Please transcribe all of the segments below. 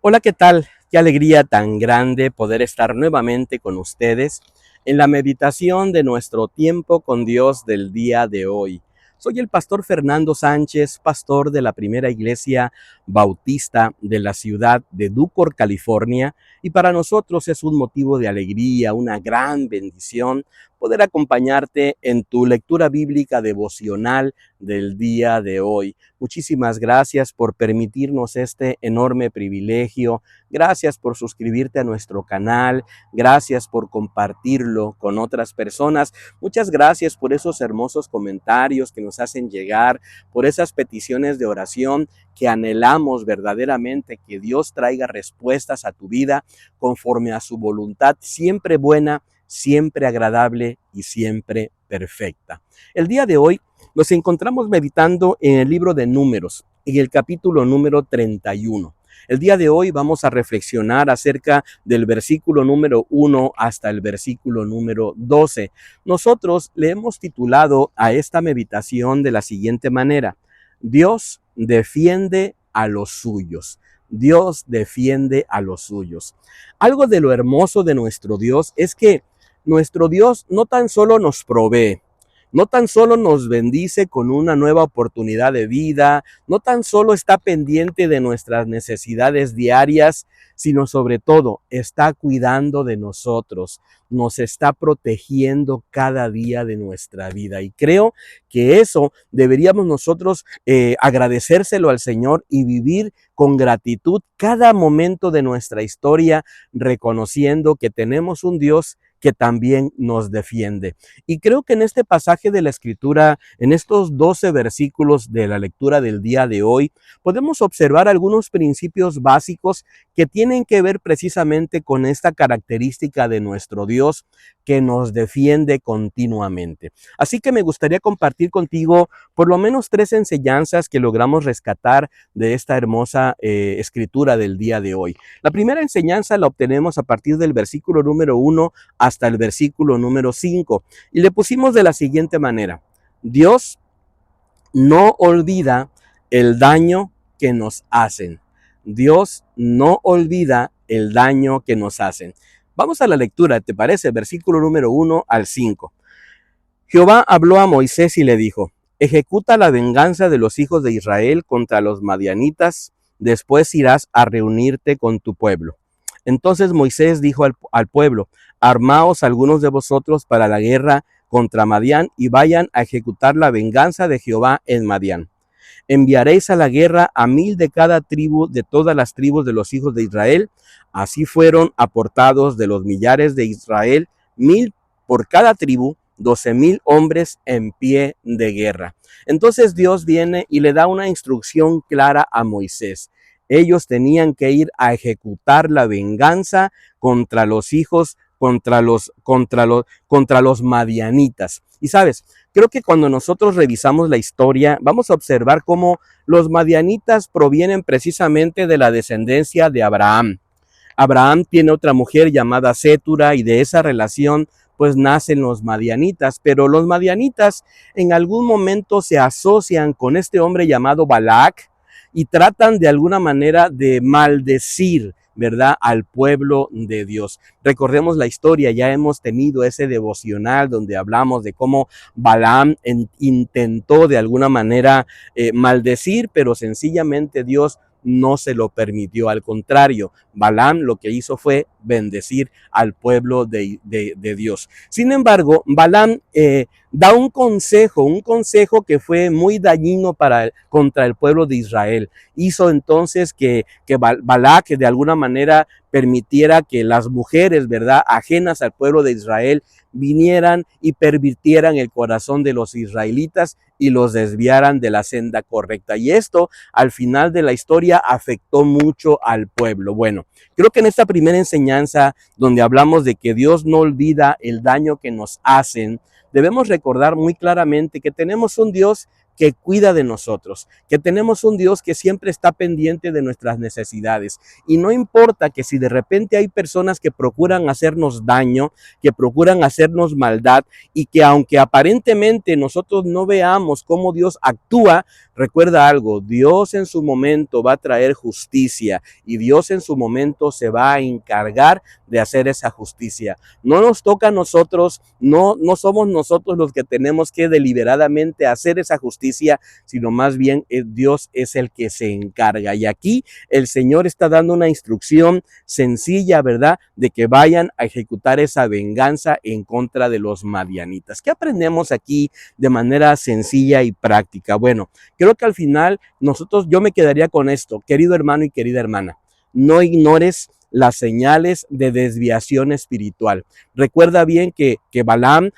Hola, ¿qué tal? Qué alegría tan grande poder estar nuevamente con ustedes en la meditación de nuestro tiempo con Dios del día de hoy. Soy el pastor Fernando Sánchez, pastor de la primera iglesia bautista de la ciudad de Ducor, California, y para nosotros es un motivo de alegría, una gran bendición poder acompañarte en tu lectura bíblica devocional del día de hoy. Muchísimas gracias por permitirnos este enorme privilegio. Gracias por suscribirte a nuestro canal. Gracias por compartirlo con otras personas. Muchas gracias por esos hermosos comentarios que nos hacen llegar, por esas peticiones de oración que anhelamos verdaderamente que Dios traiga respuestas a tu vida conforme a su voluntad, siempre buena, siempre agradable y siempre perfecta. El día de hoy nos encontramos meditando en el libro de Números, en el capítulo número 31. El día de hoy vamos a reflexionar acerca del versículo número 1 hasta el versículo número 12. Nosotros le hemos titulado a esta meditación de la siguiente manera: Dios defiende a los suyos. Dios defiende a los suyos. Algo de lo hermoso de nuestro Dios es que nuestro Dios no tan solo nos provee, no tan solo nos bendice con una nueva oportunidad de vida, no tan solo está pendiente de nuestras necesidades diarias, sino sobre todo está cuidando de nosotros, nos está protegiendo cada día de nuestra vida. Y creo que eso deberíamos nosotros agradecérselo al Señor y vivir con gratitud cada momento de nuestra historia, reconociendo que tenemos un Dios que también nos defiende. Y creo que en este pasaje de la Escritura, en estos 12 versículos de la lectura del día de hoy, podemos observar algunos principios básicos que tienen que ver precisamente con esta característica de nuestro Dios que nos defiende continuamente. Así que me gustaría compartir contigo por lo menos 3 enseñanzas que logramos rescatar de esta hermosa escritura del día de hoy. La primera enseñanza la obtenemos a partir del versículo número 1 hasta el versículo número 5. Y le pusimos de la siguiente manera: Dios no olvida el daño que nos hacen. Dios no olvida el daño que nos hacen. Vamos a la lectura, ¿te parece? Versículo número 1 al 5. Jehová habló a Moisés y le dijo: ejecuta la venganza de los hijos de Israel contra los madianitas, después irás a reunirte con tu pueblo. Entonces Moisés dijo al pueblo: armaos algunos de vosotros para la guerra contra Madián y vayan a ejecutar la venganza de Jehová en Madián. Enviaréis a la guerra a 1000 de cada tribu de todas las tribus de los hijos de Israel. Así fueron aportados de los millares de Israel 1000 por cada tribu, 12,000 hombres en pie de guerra. Entonces Dios viene y le da una instrucción clara a Moisés. Ellos tenían que ir a ejecutar la venganza contra los hijos, contra los madianitas. Y sabes, creo que cuando nosotros revisamos la historia, vamos a observar cómo los madianitas provienen precisamente de la descendencia de Abraham. Abraham tiene otra mujer llamada Sétura y de esa relación pues nacen los madianitas, pero los madianitas en algún momento se asocian con este hombre llamado Balac y tratan de alguna manera de maldecir, ¿verdad?, al pueblo de Dios. Recordemos la historia, ya hemos tenido ese devocional donde hablamos de cómo Balaam intentó de alguna manera maldecir, pero sencillamente Dios no se lo permitió. Al contrario, Balaam lo que hizo fue bendecir al pueblo de Dios. Sin embargo, Balaam da un consejo que fue muy dañino contra el pueblo de Israel. Hizo entonces que Balac de alguna manera permitiera que las mujeres, ¿verdad?, ajenas al pueblo de Israel vinieran y pervirtieran el corazón de los israelitas y los desviaran de la senda correcta. Y esto, al final de la historia, afectó mucho al pueblo. Bueno, creo que en esta primera enseñanza, donde hablamos de que Dios no olvida el daño que nos hacen, debemos recordar muy claramente que tenemos un Dios que cuida de nosotros, que tenemos un Dios que siempre está pendiente de nuestras necesidades. Y no importa que si de repente hay personas que procuran hacernos daño, que procuran hacernos maldad, y que aunque aparentemente nosotros no veamos cómo Dios actúa, recuerda algo: Dios en su momento va a traer justicia y Dios en su momento se va a encargar de hacer esa justicia. No nos toca a nosotros, no somos nosotros los que tenemos que deliberadamente hacer esa justicia, sino más bien Dios es el que se encarga. Y aquí el Señor está dando una instrucción sencilla, ¿verdad?, de que vayan a ejecutar esa venganza en contra de los madianitas. ¿Qué aprendemos aquí de manera sencilla y práctica? Bueno, creo que al final yo me quedaría con esto, querido hermano y querida hermana: no ignores las señales de desviación espiritual. Recuerda bien que Balaam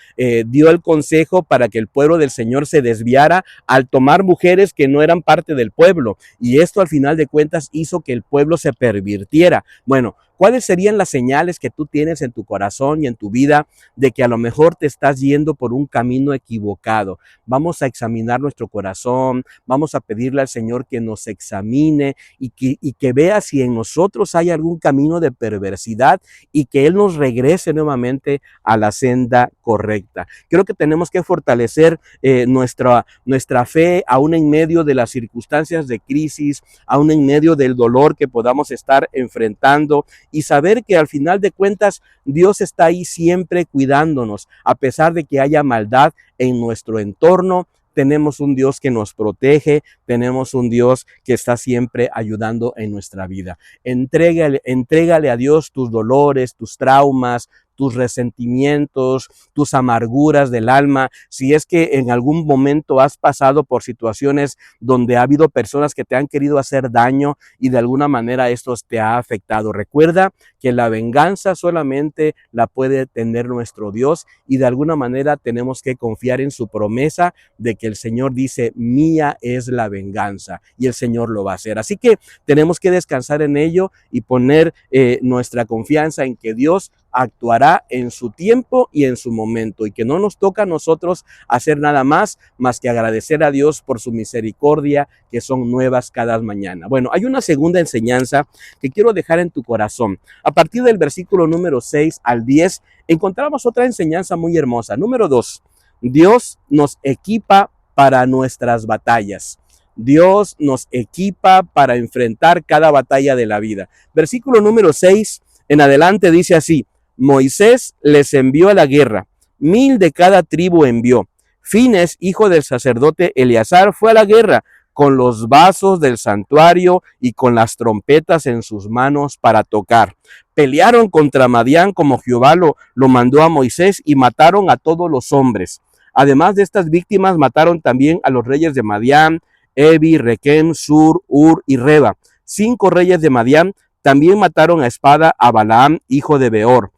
dio el consejo para que el pueblo del Señor se desviara al tomar mujeres que no eran parte del pueblo, y esto al final de cuentas hizo que el pueblo se pervirtiera. Bueno, ¿cuáles serían las señales que tú tienes en tu corazón y en tu vida de que a lo mejor te estás yendo por un camino equivocado? Vamos a examinar nuestro corazón, vamos a pedirle al Señor que nos examine y que vea si en nosotros hay algún camino de perversidad y que Él nos regrese nuevamente a la senda correcta. Creo que tenemos que fortalecer nuestra fe aún en medio de las circunstancias de crisis, aún en medio del dolor que podamos estar enfrentando, y saber que al final de cuentas Dios está ahí siempre cuidándonos. A pesar de que haya maldad en nuestro entorno, tenemos un Dios que nos protege, tenemos un Dios que está siempre ayudando en nuestra vida. Entrégale a Dios tus dolores, tus traumas, tus resentimientos, tus amarguras del alma. Si es que en algún momento has pasado por situaciones donde ha habido personas que te han querido hacer daño y de alguna manera esto te ha afectado, recuerda que la venganza solamente la puede tener nuestro Dios, y de alguna manera tenemos que confiar en su promesa de que el Señor dice: mía es la venganza, y el Señor lo va a hacer. Así que tenemos que descansar en ello y poner nuestra confianza en que Dios actuará en su tiempo y en su momento, y que no nos toca a nosotros hacer nada más que agradecer a Dios por su misericordia, que son nuevas cada mañana. Bueno, hay una segunda enseñanza que quiero dejar en tu corazón. A partir del versículo número 6 al 10 encontramos otra enseñanza muy hermosa. Número 2, Dios nos equipa para nuestras batallas. Dios nos equipa para enfrentar cada batalla de la vida. Versículo número 6 en adelante dice así: Moisés les envió a la guerra, 1000 de cada tribu envió. Fines, hijo del sacerdote Eleazar, fue a la guerra con los vasos del santuario y con las trompetas en sus manos para tocar. Pelearon contra Madián como Jehová lo mandó a Moisés, y mataron a todos los hombres. Además de estas víctimas, mataron también a los reyes de Madián, Evi, Requem, Sur, Ur y Reba. 5 reyes de Madián también mataron a espada a Balaam, hijo de Beor.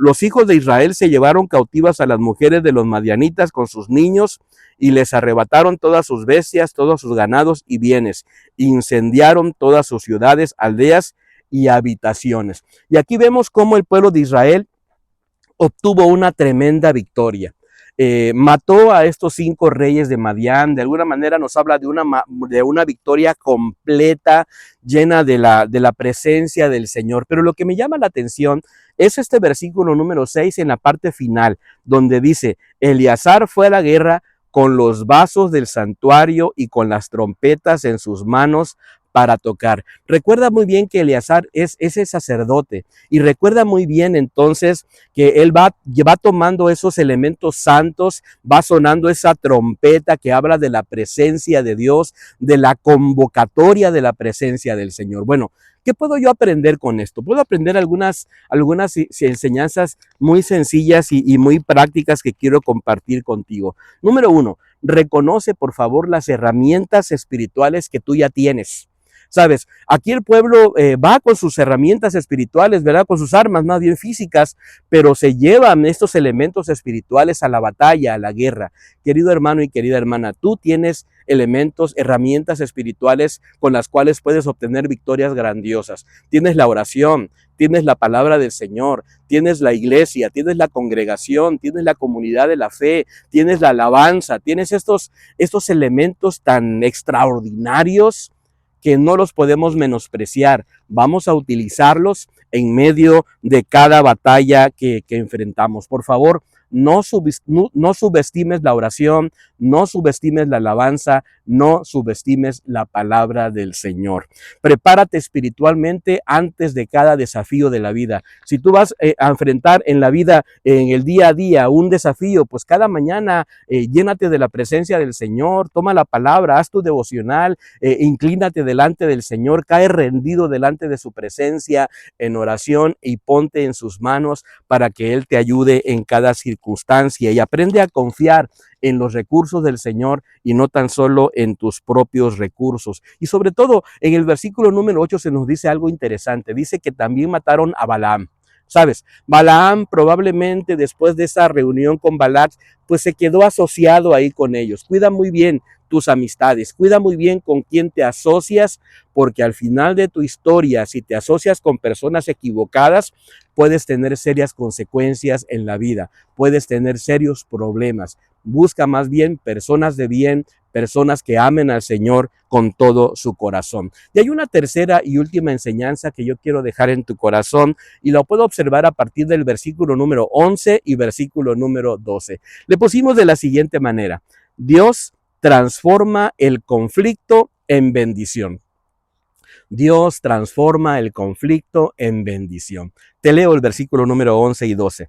Los hijos de Israel se llevaron cautivas a las mujeres de los madianitas con sus niños, y les arrebataron todas sus bestias, todos sus ganados y bienes. Incendiaron todas sus ciudades, aldeas y habitaciones. Y aquí vemos cómo el pueblo de Israel obtuvo una tremenda victoria. Mató a estos 5 reyes de Madián. De alguna manera nos habla de una victoria completa, llena de la presencia del Señor. Pero lo que me llama la atención es este versículo número 6 en la parte final, donde dice: Eleazar fue a la guerra con los vasos del santuario y con las trompetas en sus manos para tocar. Recuerda muy bien que Eleazar es ese sacerdote, y recuerda muy bien entonces que él va tomando esos elementos santos, va sonando esa trompeta que habla de la presencia de Dios, de la convocatoria de la presencia del Señor. Bueno, ¿qué puedo yo aprender con esto? Puedo aprender algunas enseñanzas muy sencillas y muy prácticas que quiero compartir contigo. Número 1, reconoce por favor las herramientas espirituales que tú ya tienes. Sabes, aquí el pueblo va con sus herramientas espirituales, ¿verdad? Con sus armas más bien físicas, pero se llevan estos elementos espirituales a la batalla, a la guerra. Querido hermano y querida hermana, tú tienes elementos, herramientas espirituales con las cuales puedes obtener victorias grandiosas. Tienes la oración, tienes la palabra del Señor, tienes la iglesia, tienes la congregación, tienes la comunidad de la fe, tienes la alabanza, tienes estos elementos tan extraordinarios que no los podemos menospreciar. Vamos a utilizarlos en medio de cada batalla que enfrentamos. Por favor, no subestimes la oración, no subestimes la alabanza, no subestimes la palabra del Señor. Prepárate espiritualmente antes de cada desafío de la vida. Si tú vas a enfrentar en la vida, en el día a día, un desafío, pues cada mañana llénate de la presencia del Señor, toma la palabra, haz tu devocional, inclínate delante del Señor, cae rendido delante de su presencia en oración y ponte en sus manos para que Él te ayude en cada circunstancia y aprende a confiar en los recursos del Señor y no tan solo en tus propios recursos. Y sobre todo, en el versículo número 8 se nos dice algo interesante. Dice que también mataron a Balaam. ¿Sabes? Balaam probablemente después de esa reunión con Balac, pues se quedó asociado ahí con ellos. Cuida muy bien tus amistades, cuida muy bien con quién te asocias, porque al final de tu historia, si te asocias con personas equivocadas, puedes tener serias consecuencias en la vida, puedes tener serios problemas. Busca más bien personas de bien, personas que amen al Señor con todo su corazón. Y hay una tercera y última enseñanza que yo quiero dejar en tu corazón y lo puedo observar a partir del versículo número 11 y versículo número 12. Le pusimos de la siguiente manera: Dios transforma el conflicto en bendición. Dios transforma el conflicto en bendición. Te leo el versículo número 11 y 12.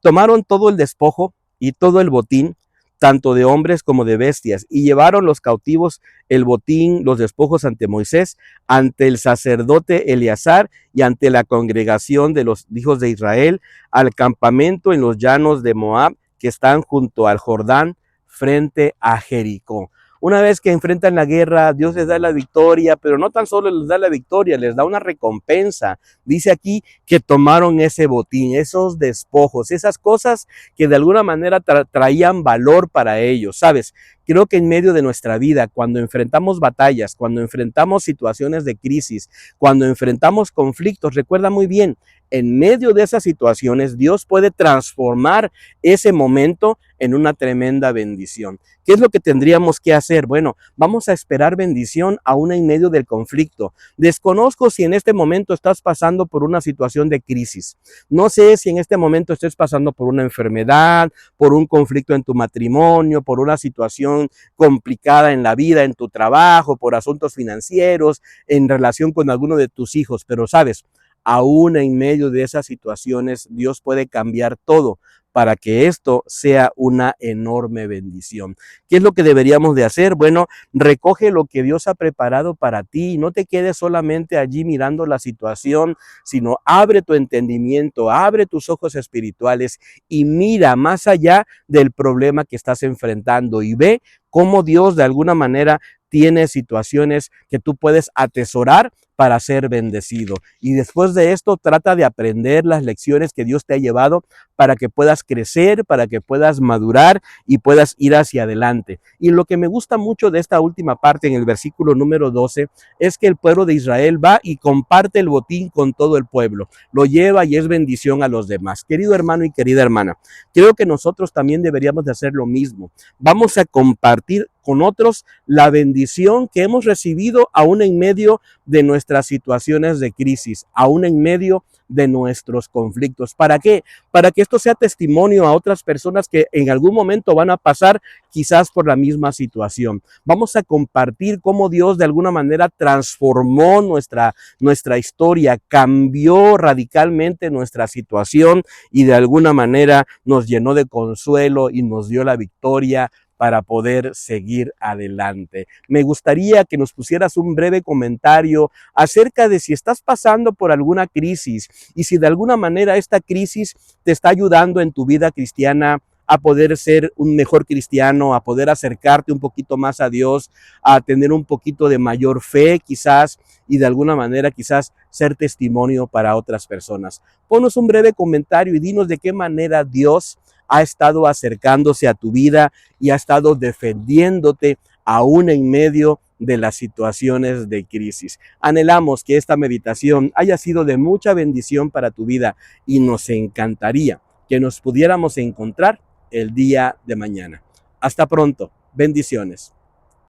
Tomaron todo el despojo y todo el botín, tanto de hombres como de bestias, y llevaron los cautivos el botín, los despojos ante Moisés, ante el sacerdote Eleazar y ante la congregación de los hijos de Israel, al campamento en los llanos de Moab, que están junto al Jordán, frente a Jericó. Una vez que enfrentan la guerra, Dios les da la victoria, pero no tan solo les da la victoria, les da una recompensa. Dice aquí que tomaron ese botín, esos despojos, esas cosas que de alguna manera traían valor para ellos, ¿sabes? Creo que en medio de nuestra vida, cuando enfrentamos batallas, cuando enfrentamos situaciones de crisis, cuando enfrentamos conflictos, recuerda muy bien, en medio de esas situaciones, Dios puede transformar ese momento en una tremenda bendición. ¿Qué es lo que tendríamos que hacer? Bueno, vamos a esperar bendición aún en medio del conflicto. Desconozco si en este momento estás pasando por una situación de crisis. No sé si en este momento estés pasando por una enfermedad, por un conflicto en tu matrimonio, por una situación complicada en la vida, en tu trabajo, por asuntos financieros, en relación con alguno de tus hijos. Pero sabes, aún en medio de esas situaciones, Dios puede cambiar todo para que esto sea una enorme bendición. ¿Qué es lo que deberíamos de hacer? Bueno, recoge lo que Dios ha preparado para ti. No te quedes solamente allí mirando la situación, sino abre tu entendimiento, abre tus ojos espirituales y mira más allá del problema que estás enfrentando y ve cómo Dios de alguna manera tiene situaciones que tú puedes atesorar para ser bendecido. Y después de esto, trata de aprender las lecciones que Dios te ha llevado para que puedas crecer, para que puedas madurar y puedas ir hacia adelante. Y lo que me gusta mucho de esta última parte en el versículo número 12 es que el pueblo de Israel va y comparte el botín con todo el pueblo. Lo lleva y es bendición a los demás. Querido hermano y querida hermana, creo que nosotros también deberíamos de hacer lo mismo. Vamos a compartir con otros la bendición que hemos recibido aún en medio de nuestras situaciones de crisis, aún en medio de nuestros conflictos. ¿Para qué? Para que esto sea testimonio a otras personas que en algún momento van a pasar quizás por la misma situación. Vamos a compartir cómo Dios de alguna manera transformó nuestra historia, cambió radicalmente nuestra situación y de alguna manera nos llenó de consuelo y nos dio la victoria para poder seguir adelante. Me gustaría que nos pusieras un breve comentario acerca de si estás pasando por alguna crisis y si de alguna manera esta crisis te está ayudando en tu vida cristiana a poder ser un mejor cristiano, a poder acercarte un poquito más a Dios, a tener un poquito de mayor fe quizás y de alguna manera quizás ser testimonio para otras personas. Ponos un breve comentario y dinos de qué manera Dios ha estado acercándose a tu vida y ha estado defendiéndote aún en medio de las situaciones de crisis. Anhelamos que esta meditación haya sido de mucha bendición para tu vida y nos encantaría que nos pudiéramos encontrar el día de mañana. Hasta pronto. Bendiciones.